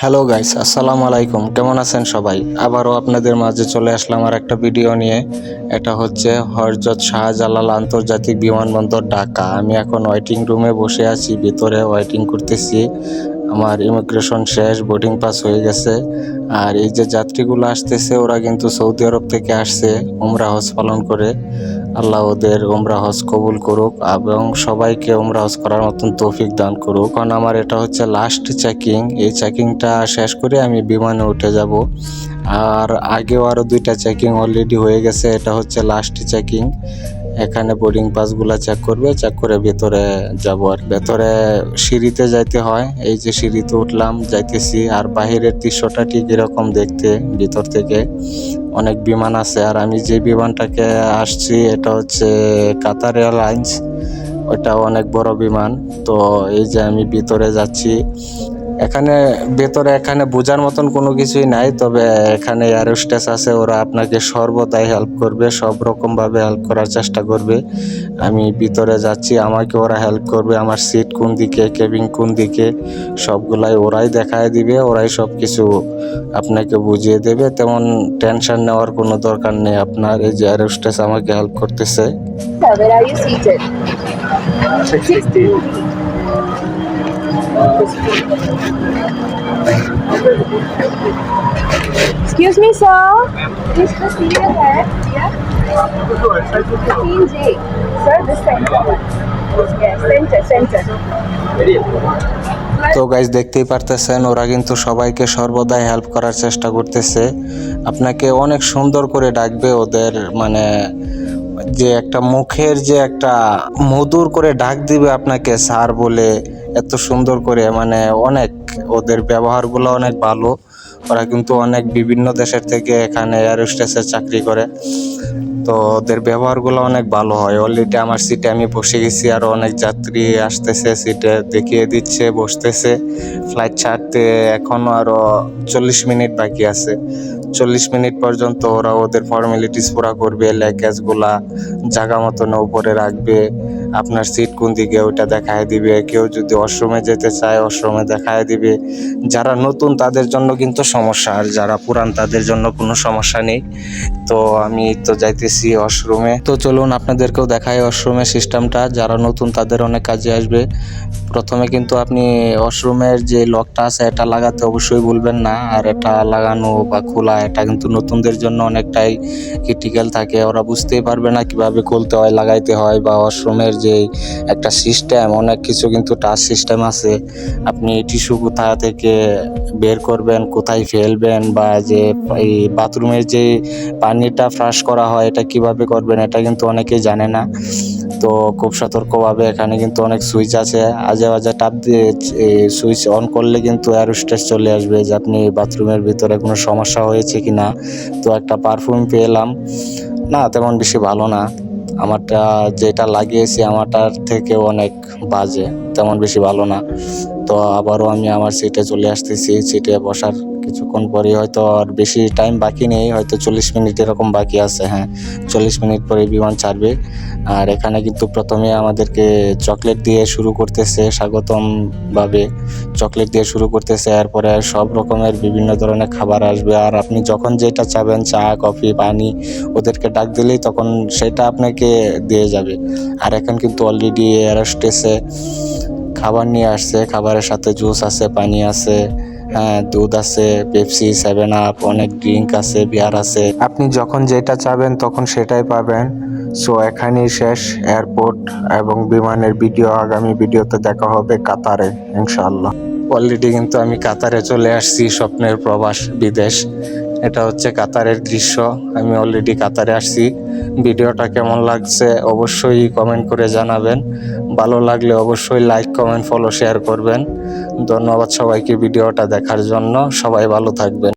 Hello guys, আসসালামু আলাইকুম। কেমন আছেন সবাই? আবারও আপনাদের মাঝে চলে আসলাম আর একটা ভিডিও নিয়ে। এটা হচ্ছে হযরত শাহজালাল আন্তর্জাতিক বিমানবন্দর, ঢাকা। আমি এখন ওয়েটিং রুমে বসে আছি, ভিতরে ওয়েটিং করতেছি। আমার ইমিগ্রেশন শেষ, বোর্ডিং পাস হয়ে গেছে। আর এই যে যাত্রীগুলো আসতেছে, ওরা কিন্তু সৌদি আরব থেকে আসছে উমরা হজ পালন করে। আল্লাহ ওদের উমরা হজ কবুল করুক এবং সবাইকে উমরা হজ করার মতন তৌফিক দান করুক। কারণ আমার এটা হচ্ছে লাস্ট চেকিং। এই চেকিংটা শেষ করে আমি বিমানে উঠে যাব। আর আগেও আরও 2টা চেকিং অলরেডি হয়ে গেছে, এটা হচ্ছে লাস্ট চেকিং। এখানে বোর্ডিং পাসগুলো চেক করবে, চেক করে ভেতরে যাব। আর ভেতরে সিঁড়িতে যাইতে হয়, এই যে সিঁড়িতে উঠলাম, যাইতেছি। আর বাহিরের দৃশ্যটা ঠিক এরকম দেখতে, ভিতর থেকে অনেক বিমান আছে। আর আমি যে বিমানটাকে আসছি এটা হচ্ছে কাতার এয়ারলাইন্স, ওটা অনেক বড় বিমান। তো এই যে আমি ভিতরে যাচ্ছি। এখানে বোঝার মতন কোনো কিছুই নাই, তবে এখানে এয়ার হোস্টেস আছে, ওরা আপনাকে সর্বদাই হেল্প করবে, সব রকমভাবে হেল্প করার চেষ্টা করবে। আমি ভিতরে যাচ্ছি, আমাকে ওরা হেল্প করবে, আমার সিট কোন দিকে, কেবিন কোন দিকে, সবগুলাই ওরাই দেখায় দিবে, ওরাই সব কিছু আপনাকে বুঝিয়ে দেবে। তেমন টেনশন নেওয়ার কোনো দরকার নেই আপনার। এই যে এয়ার হোস্টেস আমাকে হেল্প করতেছে। Where are you seated? 16. Excuse me, sir. Please proceed ahead. Yeah. 15J. Sir, this center one. Yes, center. তো গাইজ, দেখতেই পারতেছেন ওরা কিন্তু সবাইকে সর্বদাই হেল্প করার চেষ্টা করতেছে। আপনাকে অনেক সুন্দর করে ডাকবে, ওদের মানে যে একটা মুখের যে একটা মধুর করে ডাক দিবে আপনাকে স্যার বলে, এত সুন্দর করে, মানে অনেক ওদের ব্যবহারগুলো অনেক ভালো। ওরা কিন্তু অনেক বিভিন্ন দেশের থেকে এখানে এয়ার হোস্টেসের চাকরি করে, তো ওদের ব্যবহারগুলো অনেক ভালো হয়। অলরেডি আমার সিটে আমি বসে গেছি, আরও অনেক যাত্রী আসতেছে, সিটে দেখিয়ে দিচ্ছে, বসতেছে। ফ্লাইট ছাড়তে এখনও আরও 40 মিনিট বাকি আছে। 40 মিনিট পর্যন্ত ওরা ওদের ফর্মালিটিস পুরা করবে, ল্যাগেজগুলা জায়গা মতন উপরে রাখবে, আপনার সিট কোন দিকে ওইটা দেখায় দিবে। কেউ যদি ওয়াশরুমে যেতে চায় ওয়াশরুমে দেখায় দিবে। যারা নতুন তাদের জন্য কিন্তু সমস্যা, আর যারা পুরান তাদের জন্য কোনো সমস্যা নেই। তো আমি তো যাইতেছি ওয়াশরুমে, তো চলুন আপনাদেরকেও দেখাই ওয়াশরুমের সিস্টেমটা। যারা নতুন তাদের অনেক কাজে আসবে। প্রথমে কিন্তু আপনি ওয়াশরুমের যে লকটা আছে এটা লাগাতে অবশ্যই ভুলবেন না। আর এটা লাগানো বা খোলা এটা কিন্তু নতুনদের জন্য অনেকটাই ক্রিটিক্যাল থাকে, ওরা বুঝতেই পারবে না কিভাবে খুলতে হয়, লাগাইতে হয়। বা ওয়াশরুমের যে একটা সিস্টেম, অনেক কিছু কিন্তু টাচ সিস্টেম আছে। আপনি টিস্যু কোথা থেকে বের করবেন, কোথায় ফেলবেন, বা যে এই বাথরুমের যে পানিটা ফ্লাশ করা হয় এটা কিভাবে করবেন, এটা কিন্তু অনেকেই জানে না। তো খুব সতর্কভাবে, এখানে কিন্তু অনেক সুইচ আছে, আজে বাজে টাপ দিয়ে সুইচ অন করলে কিন্তু এয়ার হোস্টেস চলে আসবে যে আপনি বাথরুমের ভিতরে কোনো সমস্যা হয়েছে কি না। তো একটা পারফিউম পেলাম, না তেমন বেশি ভালো না। আমারটা যেটা লাগিয়েছি আমারটার থেকে অনেক বাজে, তেমন বেশি ভালো না। তো আবারও আমি আমার সিটে চলে আসতেছি। সিটে বসার কিছুক্ষণ পরে, হয়তো আর বেশি টাইম বাকি নেই, হয়তো 40 মিনিট এরকম বাকি আছে। হ্যাঁ, 40 মিনিট পরে বিমান ছাড়বে। আর এখানে কিন্তু প্রথমে আমাদেরকে চকলেট দিয়ে শুরু করতেছে, স্বাগতম ভাবে চকলেট দিয়ে শুরু করতেছে। এরপরে সব রকমের বিভিন্ন ধরনের খাবার আসবে। আর আপনি যখন যেটা চাবেন, চা, কফি, পানি, ওদেরকে ডাক দিলেই তখন সেটা আপনাকে দিয়ে যাবে। আর এখন কিন্তু অলরেডি এয়ার হোস্টেসে খাবার নিয়ে আসছে, খাবারের সাথে জুস আছে, পানি আছে, হ্যাঁ দুধ আছে, পেপসি, 7 আপ, অনেক ড্রিঙ্ক আছে, বিয়ার আছে। আপনি যখন যেটা চাবেন তখন সেটাই পাবেন। সো এখানেই শেষ এয়ারপোর্ট এবং বিমানের ভিডিও। আগামী ভিডিওতে দেখা হবে কাতারে ইনশাআল্লাহ। অলরেডি কিন্তু আমি কাতারে চলে আসছি, স্বপ্নের প্রবাস বিদেশ। এটা হচ্ছে কাতারের দৃশ্য। আমি অলরেডি কাতারে আসছি। ভিডিওটা কেমন লাগছে অবশ্যই কমেন্ট করে জানাবেন। ভালো লাগলে অবশ্যই লাইক, কমেন্ট, ফলো, শেয়ার করবেন। ধন্যবাদ সবাইকে ভিডিওটা দেখার জন্য। সবাই ভালো থাকবেন।